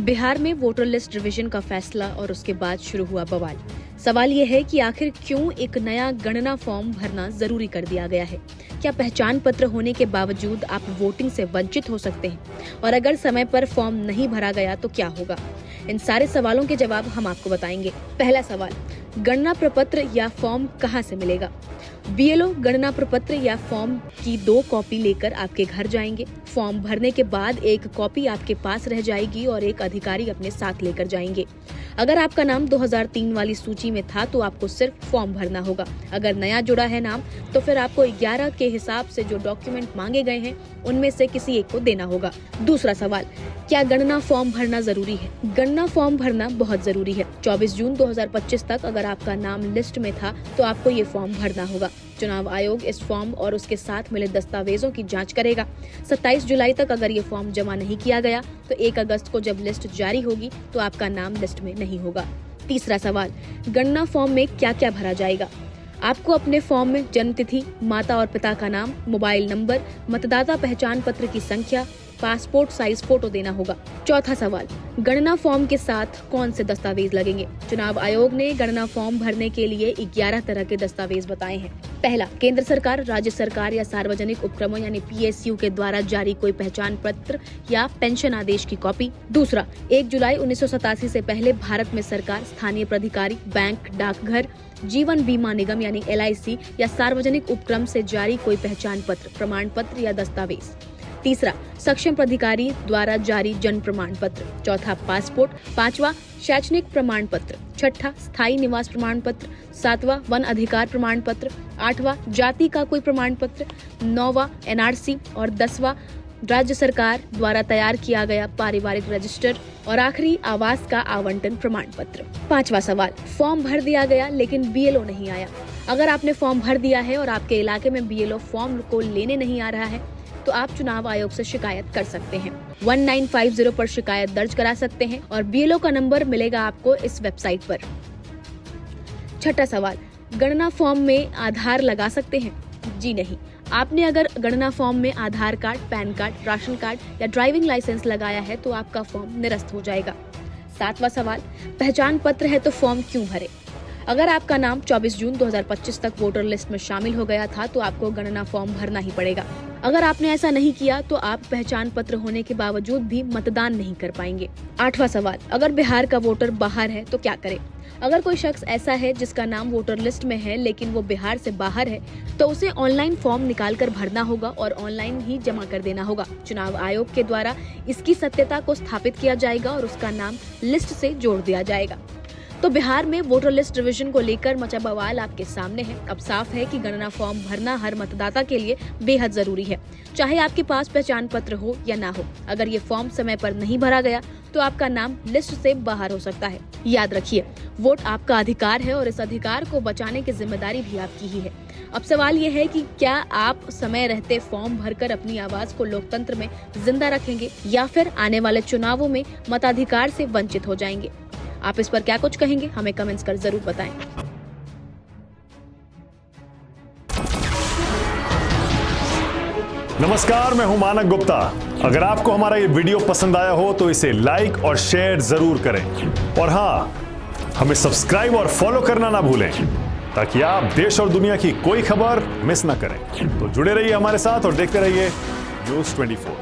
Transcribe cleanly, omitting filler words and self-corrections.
बिहार में voter list revision का फैसला और उसके बाद शुरू हुआ बवाल। सवाल ये है कि आखिर क्यों एक नया गणना फॉर्म भरना जरूरी कर दिया गया है। क्या पहचान पत्र होने के बावजूद आप वोटिंग से वंचित हो सकते हैं? और अगर समय पर फॉर्म नहीं भरा गया तो क्या होगा? इन सारे सवालों के जवाब हम आपको बताएंगे। पहला सवाल, गणना प्रपत्र या फॉर्म कहां से मिलेगा? बीएलओ गणना प्रपत्र या फॉर्म की 2 कॉपी लेकर आपके घर जाएंगे। फॉर्म भरने के बाद एक कॉपी आपके पास रह जाएगी और एक अधिकारी अपने साथ लेकर जाएंगे। अगर आपका नाम 2003 वाली सूची में था तो आपको सिर्फ फॉर्म भरना होगा। अगर नया जुड़ा है नाम तो फिर आपको 11 के हिसाब से जो डॉक्यूमेंट मांगे गए हैं उनमें से किसी एक को देना होगा। दूसरा सवाल, क्या गणना फॉर्म भरना जरूरी है? गणना फॉर्म भरना बहुत जरूरी है। 24 जून 2025 तक अगर आपका नाम लिस्ट में था तो आपको ये फॉर्म भरना होगा। चुनाव आयोग इस फॉर्म और उसके साथ मिले दस्तावेजों की जांच करेगा। 27 जुलाई तक अगर ये फॉर्म जमा नहीं किया गया तो 1 अगस्त को जब लिस्ट जारी होगी तो आपका नाम लिस्ट में नहीं होगा। तीसरा सवाल, गणना फॉर्म में क्या क्या भरा जाएगा? आपको अपने फॉर्म में जन्म तिथि, माता और पिता का नाम, मोबाइल नंबर, मतदाता पहचान पत्र की संख्या, पासपोर्ट साइज फोटो देना होगा। चौथा सवाल, गणना फॉर्म के साथ कौन से दस्तावेज लगेंगे? चुनाव आयोग ने गणना फॉर्म भरने के लिए 11 तरह के दस्तावेज बताए हैं। पहला, केंद्र सरकार, राज्य सरकार या सार्वजनिक उपक्रमों यानी पीएसयू के द्वारा जारी कोई पहचान पत्र या पेंशन आदेश की कॉपी। दूसरा, 1 जुलाई 1987 से पहले भारत में सरकार, स्थानीय प्राधिकारी, बैंक, डाकघर, जीवन बीमा निगम यानी LIC या सार्वजनिक उपक्रम से जारी कोई पहचान पत्र, प्रमाण पत्र या दस्तावेज। तीसरा, सक्षम प्राधिकारी द्वारा जारी जन्म प्रमाण पत्र। चौथा, पासपोर्ट। पांचवा, शैक्षणिक प्रमाण पत्र। छठा, स्थायी निवास प्रमाण पत्र। सातवां, वन अधिकार प्रमाण पत्र। आठवां, जाति का कोई प्रमाण पत्र। नौवां, NRC और 10वां, राज्य सरकार द्वारा तैयार किया गया पारिवारिक रजिस्टर। और आखिरी, आवास का आवंटन प्रमाण पत्र। पांचवा सवाल, फॉर्म भर दिया गया लेकिन BLO नहीं आया। अगर आपने फॉर्म भर दिया है और आपके इलाके में BLO फॉर्म को लेने नहीं आ रहा है तो आप चुनाव आयोग से शिकायत कर सकते हैं। 1950 पर शिकायत दर्ज करा सकते हैं और BLO का नंबर मिलेगा आपको इस वेबसाइट पर। छठा सवाल, गणना फॉर्म में आधार लगा सकते हैं? जी नहीं। आपने अगर गणना फॉर्म में Aadhaar card, PAN card, ration card या ड्राइविंग लाइसेंस लगाया है तो आपका फॉर्म निरस्त हो जाएगा। सातवां सवाल, पहचान पत्र है तो फॉर्म क्यों भरे? अगर आपका नाम 24 जून 2025 तक वोटर लिस्ट में शामिल हो गया था तो आपको गणना फॉर्म भरना ही पड़ेगा। अगर आपने ऐसा नहीं किया तो आप पहचान पत्र होने के बावजूद भी मतदान नहीं कर पाएंगे। आठवां सवाल, अगर बिहार का वोटर बाहर है तो क्या करे? अगर कोई शख्स ऐसा है जिसका नाम वोटर लिस्ट में है लेकिन वो बिहार से बाहर है तो उसे ऑनलाइन फॉर्म निकाल कर भरना होगा और ऑनलाइन ही जमा कर देना होगा। चुनाव आयोग के द्वारा इसकी सत्यता को स्थापित किया जाएगा और उसका नाम लिस्ट से जोड़ दिया जाएगा। तो बिहार में वोटर लिस्ट रिवीजन को लेकर मचा बवाल आपके सामने है। अब साफ है कि गणना फॉर्म भरना हर मतदाता के लिए बेहद जरूरी है, चाहे आपके पास पहचान पत्र हो या ना हो। अगर ये फॉर्म समय पर नहीं भरा गया तो आपका नाम लिस्ट से बाहर हो सकता है। याद रखिए, वोट आपका अधिकार है और इस अधिकार को बचाने की जिम्मेदारी भी आपकी ही है। अब सवाल ये है कि क्या आप समय रहते फॉर्म भरकर अपनी आवाज को लोकतंत्र में जिंदा रखेंगे या फिर आने वाले चुनावों में मताधिकार से वंचित हो जाएंगे? आप इस पर क्या कुछ कहेंगे? हमें कमेंट्स कर जरूर बताएं। नमस्कार, मैं हूं मानक गुप्ता। अगर आपको हमारा ये वीडियो पसंद आया हो तो इसे लाइक और शेयर जरूर करें और हाँ, हमें सब्सक्राइब और फॉलो करना ना भूलें ताकि आप देश और दुनिया की कोई खबर मिस ना करें। तो जुड़े रहिए हमारे साथ और देखते रहिए News 24।